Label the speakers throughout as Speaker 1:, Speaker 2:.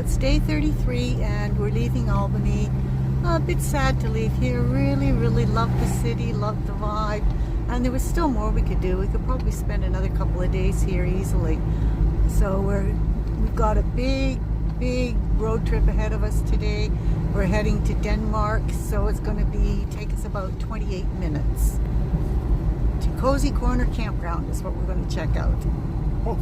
Speaker 1: it's day 33 and we're leaving Albany. A bit sad to leave here. Really, really love the city, love the vibe. And there was still more we could do. We could probably spend another couple of days here easily. So we've got a big road trip ahead of us today. We're heading to Denmark, so it's going to take us about 28 minutes. To Cozy Corner Campground is what we're going to check out.
Speaker 2: Oh.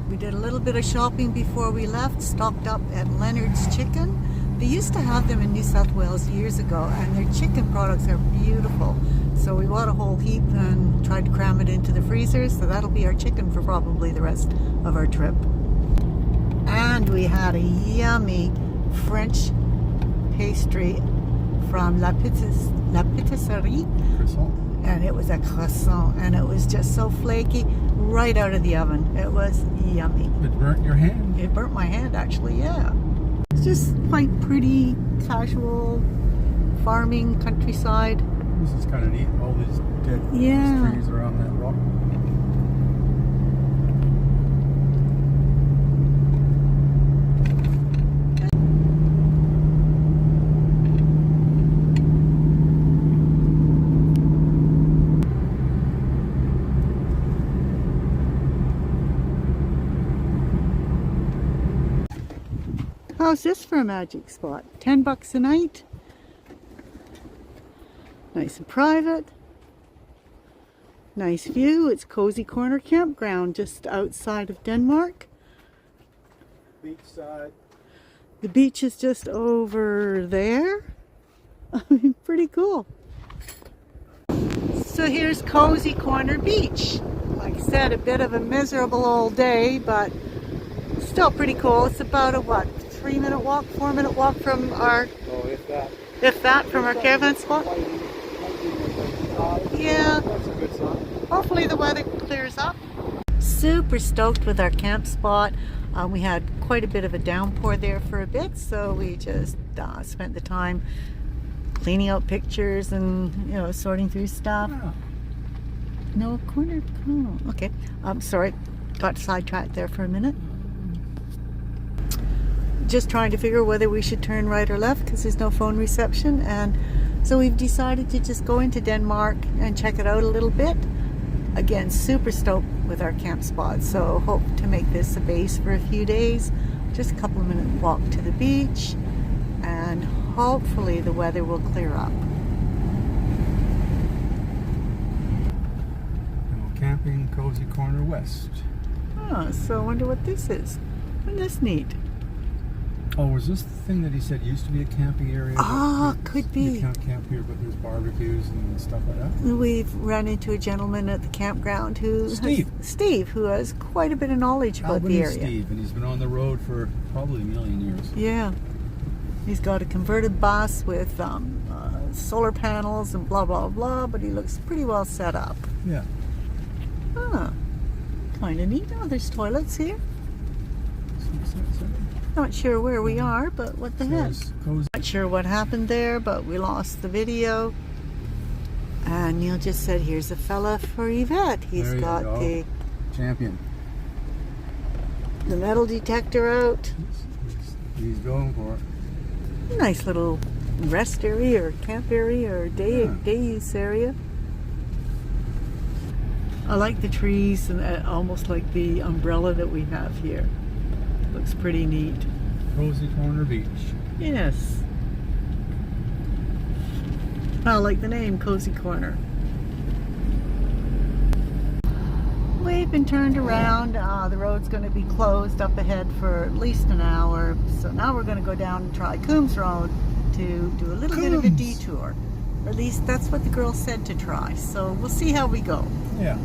Speaker 1: We did a little bit of shopping before we left, stocked up at Leonard's Chicken. They used to have them in New South Wales years ago, and their chicken products are beautiful. So we bought a whole heap and tried to cram it into the freezers, so that'll be our chicken for probably the rest of our trip. And we had a yummy French pastry from La Patisserie.
Speaker 2: Croissant.
Speaker 1: And it was a croissant, and it was just so flaky right out of the oven. It was yummy.
Speaker 2: It burnt your hand?
Speaker 1: It burnt my hand, actually, yeah. It's just quite pretty, casual, farming, countryside.
Speaker 2: This is kind of neat, all these dead trees around that rock.
Speaker 1: How's this for a magic spot? $10 a night. Nice and private. Nice view. It's Cozy Corner Campground just outside of Denmark.
Speaker 2: Beachside.
Speaker 1: The beach is just over there. I mean, pretty cool. So here's Cozy Corner Beach. Like I said, a bit of a miserable old day, but still pretty cool. It's about a 3-minute walk, 4-minute walk from our, if that, from our caravan spot. Yeah.
Speaker 2: That's a good sign.
Speaker 1: Hopefully the weather clears up. Super stoked with our camp spot. We had quite a bit of a downpour there for a bit, so we just spent the time cleaning out pictures and sorting through stuff.
Speaker 2: Yeah.
Speaker 1: No corner. Oh, okay. I'm sorry, got sidetracked there for a minute. Just trying to figure whether we should turn right or left because there's no phone reception, and so we've decided to just go into Denmark and check it out a little bit. Again, super stoked with our camp spot, so hope to make this a base for a few days. Just a couple of minute walk to the beach, and hopefully the weather will clear up.
Speaker 2: Camping Cozy Corner West.
Speaker 1: Oh, so I wonder what this is. Isn't this neat?
Speaker 2: Oh, was this the thing that he said used to be a camping area?
Speaker 1: Ah, could be.
Speaker 2: You can't camp here, but there's barbecues and stuff like that.
Speaker 1: We've run into a gentleman at the campground Steve, who has quite a bit of knowledge about the area.
Speaker 2: Steve, and he's been on the road for probably a million years.
Speaker 1: Yeah. He's got a converted bus with solar panels and blah, blah, blah, but he looks pretty well set up.
Speaker 2: Yeah.
Speaker 1: Ah, kind of neat. Oh, there's toilets here. Not sure where we are, but what the heck. Not sure what happened there, but we lost the video. And Neil just said, here's a fella for Yvette. He's got the
Speaker 2: champion.
Speaker 1: The metal detector out.
Speaker 2: He's going for it.
Speaker 1: Nice little rest area or camp area or day use area. I like the trees and almost like the umbrella that we have here. Looks pretty neat.
Speaker 2: Cozy Corner Beach.
Speaker 1: Yes. I like the name, Cozy Corner. We've been turned around. The road's going to be closed up ahead for at least an hour. So now we're going to go down and try Coombs Road to do a little bit of a detour. Or at least that's what the girl said to try. So we'll see how we go.
Speaker 2: Yeah.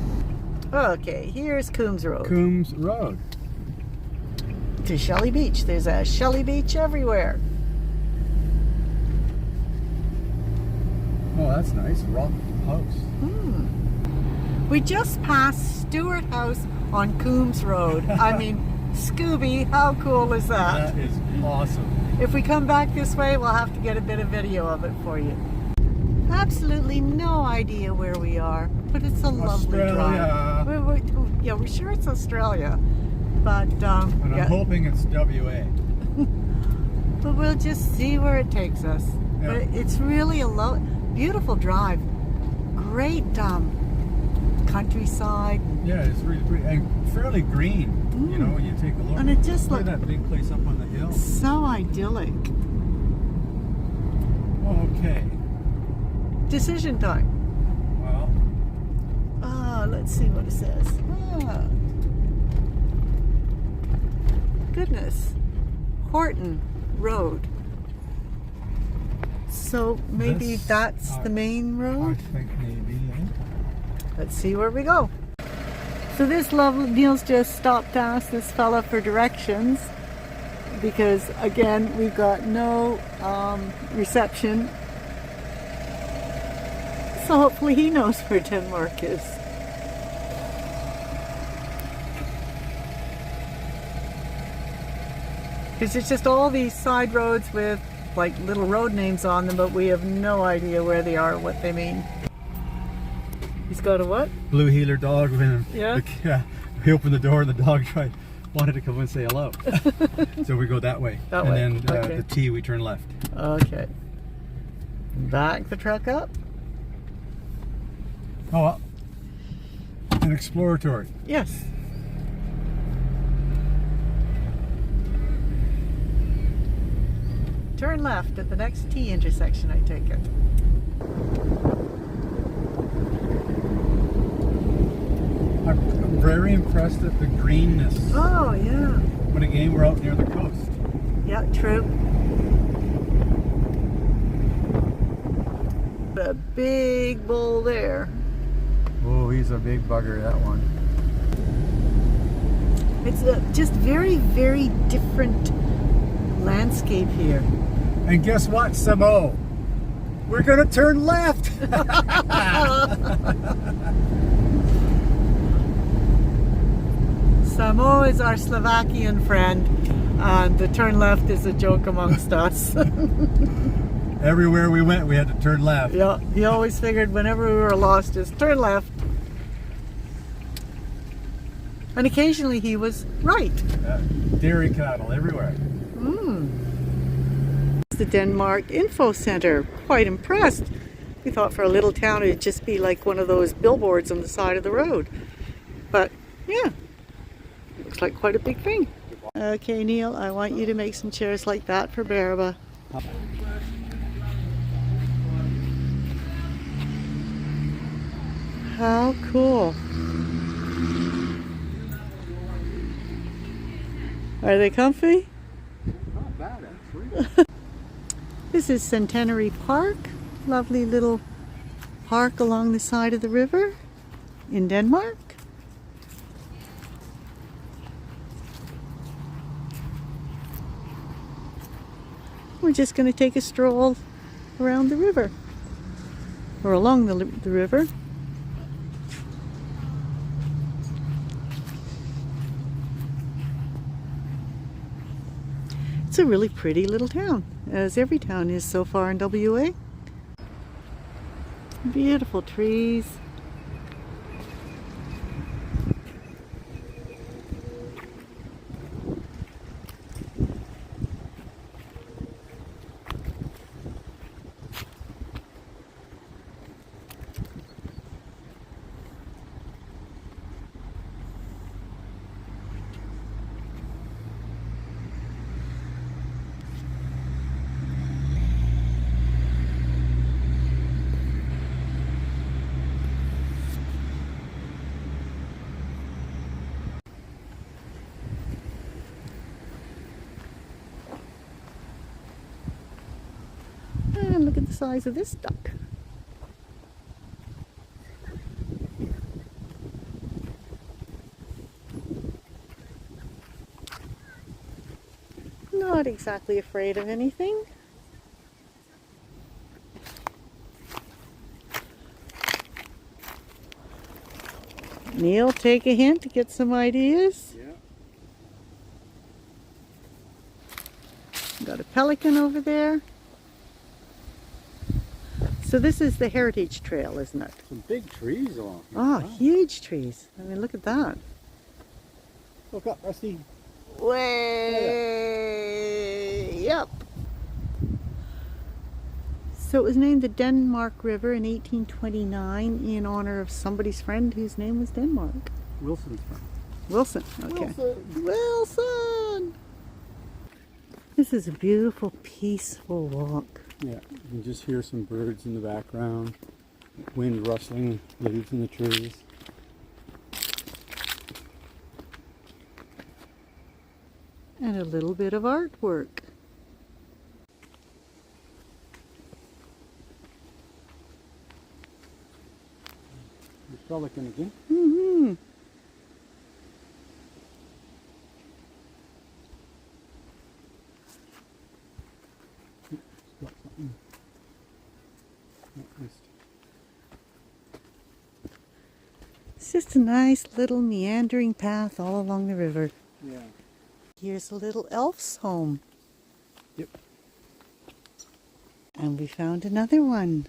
Speaker 1: Okay, here's Coombs Road.
Speaker 2: Coombs Road.
Speaker 1: To Shelley Beach. There's a Shelley Beach everywhere.
Speaker 2: Oh, that's nice. Rock house.
Speaker 1: We just passed Stewart House on Coombs Road. I mean, Scooby, how cool is that?
Speaker 2: That is awesome.
Speaker 1: If we come back this way, we'll have to get a bit of video of it for you. Absolutely no idea where we are, but it's a lovely drive. We're sure it's Australia, but
Speaker 2: and I'm hoping it's WA.
Speaker 1: But we'll just see where it takes us.
Speaker 2: Yeah.
Speaker 1: But it's really a beautiful drive. Great countryside.
Speaker 2: Yeah, it's really pretty and fairly green. You know, when you take a look.
Speaker 1: And it just
Speaker 2: look at
Speaker 1: looks
Speaker 2: that big place up on the hill.
Speaker 1: so idyllic.
Speaker 2: Okay.
Speaker 1: Decision time.
Speaker 2: Well,
Speaker 1: Let's see what it says. Goodness. Horton Road. So maybe that's the main
Speaker 2: I
Speaker 1: road?
Speaker 2: think maybe.
Speaker 1: Let's see where we go. So this lovely, Neil's just stopped to ask this fella for directions because again, we've got no reception. So hopefully he knows where Denmark is. Because it's just all these side roads with like little road names on them, but we have no idea where they are, what they mean. He's got a what?
Speaker 2: Blue heeler dog with him.
Speaker 1: Yeah?
Speaker 2: Yeah. We opened the door and the dog wanted to come and say hello. So we go that way.
Speaker 1: That way,
Speaker 2: And then
Speaker 1: okay.
Speaker 2: the T we turn left.
Speaker 1: Okay. Back the truck up.
Speaker 2: Oh, well. An exploratory.
Speaker 1: Yes. Turn left at the next T intersection, I take it.
Speaker 2: I'm very impressed at the greenness.
Speaker 1: Oh, yeah.
Speaker 2: But again, we're out near the coast.
Speaker 1: Yeah, true. A big bull there.
Speaker 2: Oh, he's a big bugger, that one.
Speaker 1: It's a just very, very different landscape here.
Speaker 2: And guess what, Samo? We're gonna turn left.
Speaker 1: Samo is our Slovakian friend, and the turn left is a joke amongst us.
Speaker 2: Everywhere we went, we had to turn left.
Speaker 1: Yeah, he always figured whenever we were lost, just turn left. And occasionally he was right.
Speaker 2: Dairy cattle everywhere.
Speaker 1: The Denmark Info Center. Quite impressed. We thought for a little town it'd just be like one of those billboards on the side of the road. But yeah, looks like quite a big thing. Okay, Neil, I want you to make some chairs like that for Baraba. How cool. Are they comfy?
Speaker 2: Not bad, actually.
Speaker 1: This is Centenary Park, lovely little park along the side of the river in Denmark. We're just going to take a stroll around the river, or along the river. It's a really pretty little town, as every town is so far in WA. Beautiful trees. And look at the size of this duck. Not exactly afraid of anything. Neil, take a hint to get some ideas.
Speaker 2: Yeah.
Speaker 1: Got a pelican over there. So this is the Heritage Trail, isn't it?
Speaker 2: Some big trees along here.
Speaker 1: Oh, huge trees. I mean, look at that.
Speaker 2: Look up, Rusty.
Speaker 1: Way! So it was named the Denmark River in 1829 in honor of somebody's friend whose name was Denmark.
Speaker 2: Wilson's friend.
Speaker 1: Wilson, okay.
Speaker 2: Wilson.
Speaker 1: Wilson! This is a beautiful, peaceful walk.
Speaker 2: Yeah, you can just hear some birds in the background, wind rustling leaves in the trees.
Speaker 1: And a little bit of artwork.
Speaker 2: You're frolicking again.
Speaker 1: Mm-hmm.
Speaker 2: Got something. Not missed.
Speaker 1: It's just a nice little meandering path all along the river.
Speaker 2: Yeah.
Speaker 1: Here's a little elf's home.
Speaker 2: Yep.
Speaker 1: And we found another one.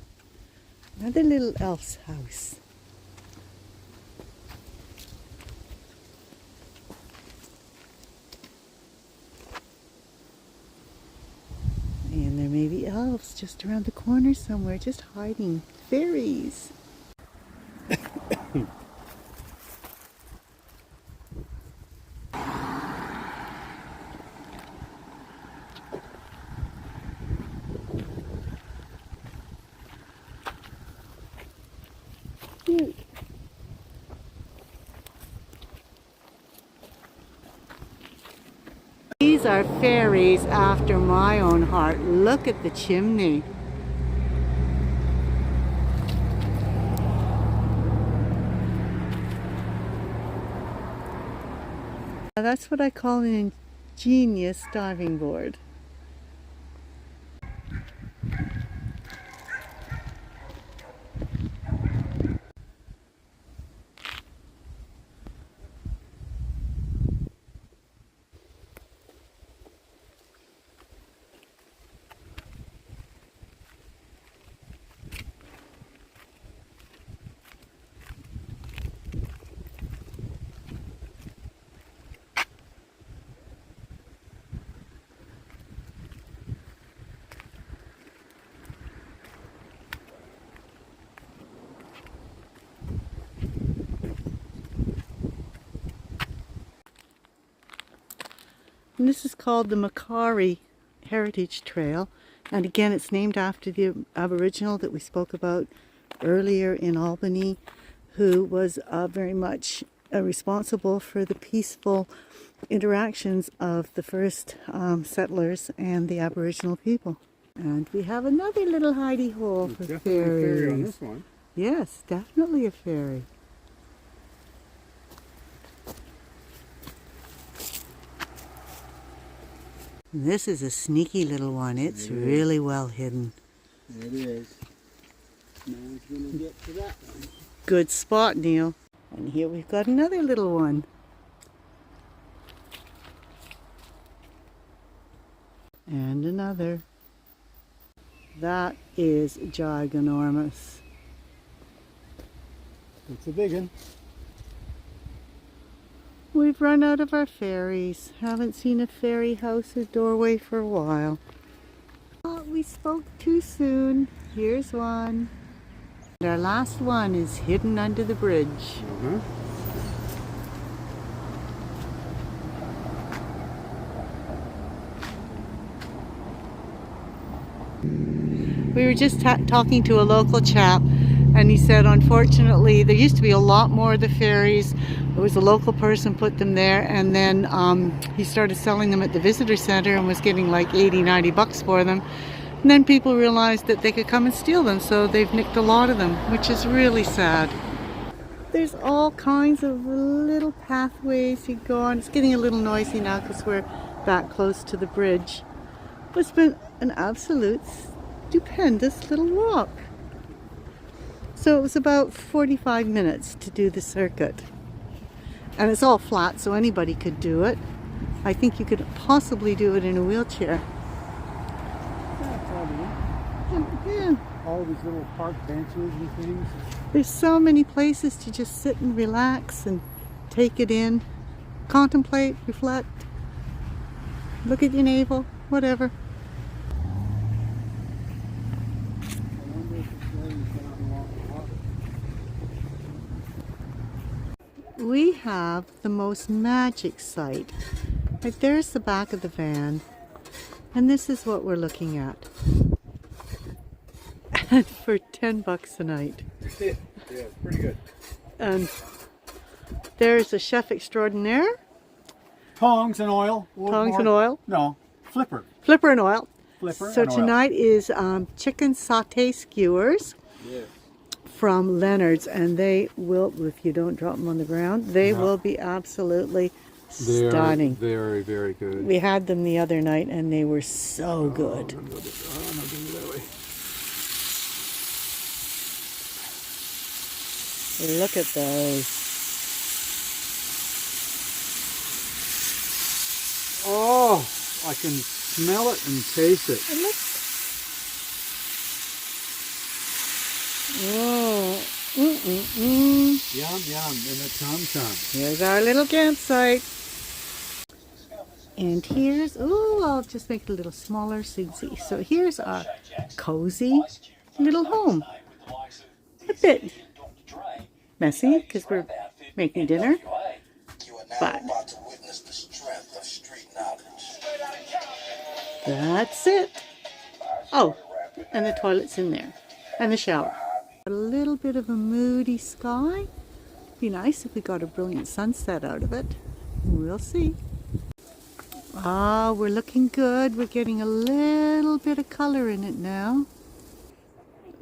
Speaker 1: Another little elf's house. And there may be elves just around the corner somewhere, just hiding. Fairies. Cute. These are fairies after my own heart. Look at the chimney. Now that's what I call an ingenious diving board. And this is called the Macquarie Heritage Trail. And again, it's named after the Aboriginal that we spoke about earlier in Albany, who was very much responsible for the peaceful interactions of the first settlers and the Aboriginal people. And we have another little hidey hole for
Speaker 2: Definitely
Speaker 1: fairies.
Speaker 2: a fairy on this one.
Speaker 1: Yes, definitely a fairy. This is a sneaky little one. It's really well hidden.
Speaker 2: There it is. No one's going to get to that one.
Speaker 1: Good spot, Neil. And here we've got another little one. And another. That is giganormous.
Speaker 2: It's a big one.
Speaker 1: We've run out of our fairies. Haven't seen a fairy house or doorway for a while. Oh, we spoke too soon. Here's one. And our last one is hidden under the bridge.
Speaker 2: Uh-huh.
Speaker 1: We were just talking to a local chap, and he said unfortunately there used to be a lot more of the fairies. It was a local person put them there, and then he started selling them at the visitor center and was getting like 80-90 bucks for them. And then people realized that they could come and steal them, so they've nicked a lot of them, which is really sad. There's all kinds of little pathways you go on. It's getting a little noisy now because we're that close to the bridge. But it's been an absolute stupendous little walk. So it was about 45 minutes to do the circuit. And it's all flat, so anybody could do it. I think you could possibly do it in a wheelchair. Yeah.
Speaker 2: All these little park benches and things.
Speaker 1: There's so many places to just sit and relax and take it in, contemplate, reflect, look at your navel, whatever. have the most magic sight. Right there's the back of the van, and this is what we're looking at. And for $10 a night.
Speaker 2: Yeah, it's pretty good.
Speaker 1: And there's a chef extraordinaire.
Speaker 2: Tongs and oil.
Speaker 1: Tongs and oil.
Speaker 2: No, flipper.
Speaker 1: Flipper and oil.
Speaker 2: Flipper
Speaker 1: So
Speaker 2: and oil.
Speaker 1: tonight is chicken sauté skewers
Speaker 2: Yes.
Speaker 1: from Leonard's, and they will, if you don't drop them on the ground, they will be absolutely stunning.
Speaker 2: Very, very good.
Speaker 1: We had them the other night, and they were so good. Look at those.
Speaker 2: Oh, I can smell it and taste it.
Speaker 1: And look. Oh,
Speaker 2: Yum, yum, in the tum-tum.
Speaker 1: Here's our little campsite. And here's, oh, I'll just make it a little smaller so you can see. So here's our cozy little home. A bit messy because we're making dinner, but that's it. Oh, and the toilet's in there, and the shower. A little bit of a moody sky. Be nice if we got a brilliant sunset out of it. We'll see. Ah, we're looking good. We're getting a little bit of color in it now.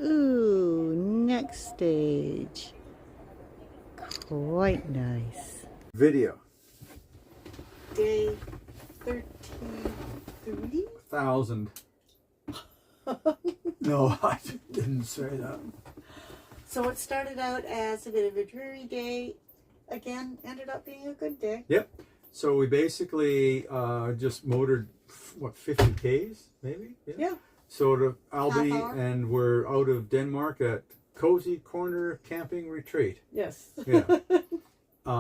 Speaker 1: Ooh, next stage. Quite nice.
Speaker 2: Video.
Speaker 1: Day 1330.
Speaker 2: 1,000. No, I didn't say that.
Speaker 1: So it started out as a bit of a dreary day. Again, ended up being a good day.
Speaker 2: Yep. So we basically just motored, what, 50 Ks maybe?
Speaker 1: Yeah.
Speaker 2: So to Albany,
Speaker 1: Half hour.
Speaker 2: and we're out of Denmark at Cozy Corner Camping Retreat.
Speaker 1: Yes.
Speaker 2: Yeah.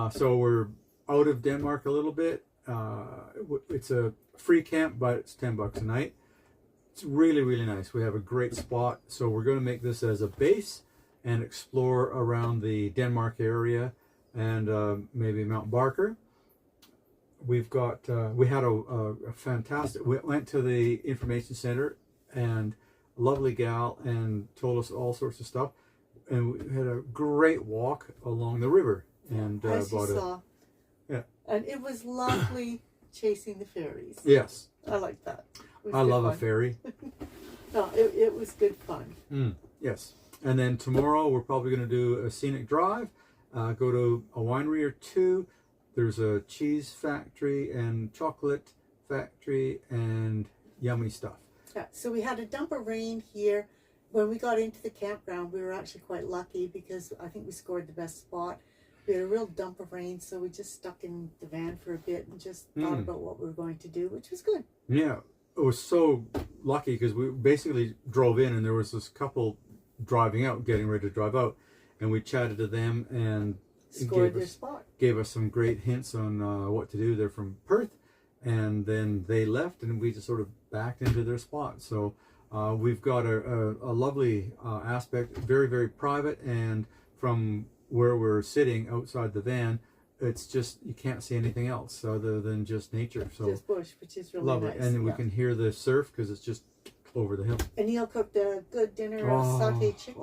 Speaker 2: So we're out of Denmark a little bit. It's a free camp, but it's $10 a night. It's really, really nice. We have a great spot. So we're going to make this as a base and explore around the Denmark area and maybe Mount Barker. We've got, we had a fantastic, we went to the information center, and a lovely gal and told us all sorts of stuff. And we had a great walk along the river. And
Speaker 1: As you
Speaker 2: about
Speaker 1: saw.
Speaker 2: Yeah.
Speaker 1: And it was lovely chasing the fairies.
Speaker 2: Yes.
Speaker 1: I like that. It was
Speaker 2: I
Speaker 1: good
Speaker 2: love a
Speaker 1: fun.
Speaker 2: ferry.
Speaker 1: No, it was good fun.
Speaker 2: Yes. And then tomorrow we're probably going to do a scenic drive, go to a winery or two. There's a cheese factory and chocolate factory and yummy stuff.
Speaker 1: Yeah, so we had a dump of rain here. When we got into the campground, we were actually quite lucky because I think we scored the best spot. We had a real dump of rain, so we just stuck in the van for a bit and just thought about what we were going to do, which was good.
Speaker 2: Yeah, it was so lucky because we basically drove in and there was this couple driving out, getting ready to drive out, and we chatted to them and
Speaker 1: Scored their spot.
Speaker 2: Gave us some great hints on what to do. They're from Perth, and then they left and we just sort of backed into their spot. So we've got a lovely aspect, very, very private, and from where we're sitting outside the van, it's just, you can't see anything else other than just nature. So
Speaker 1: Just bush, which is really
Speaker 2: lovely.
Speaker 1: nice.
Speaker 2: And then we can hear the surf because it's just over the hill.
Speaker 1: And Neil cooked a good dinner of sauté chicken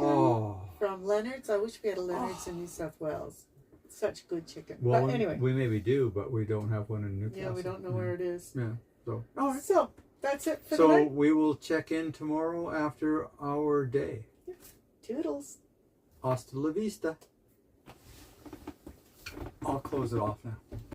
Speaker 1: from Leonard's. I wish we had a Leonard's in New South Wales. Such good chicken.
Speaker 2: Well,
Speaker 1: but anyway.
Speaker 2: we maybe do, but we don't have one in Newcastle.
Speaker 1: Yeah, we don't know where it is.
Speaker 2: Yeah. So, all right.
Speaker 1: So, that's it for
Speaker 2: So
Speaker 1: tonight.
Speaker 2: we will check in tomorrow after our day.
Speaker 1: Toodles.
Speaker 2: Hasta la vista. I'll close it off now.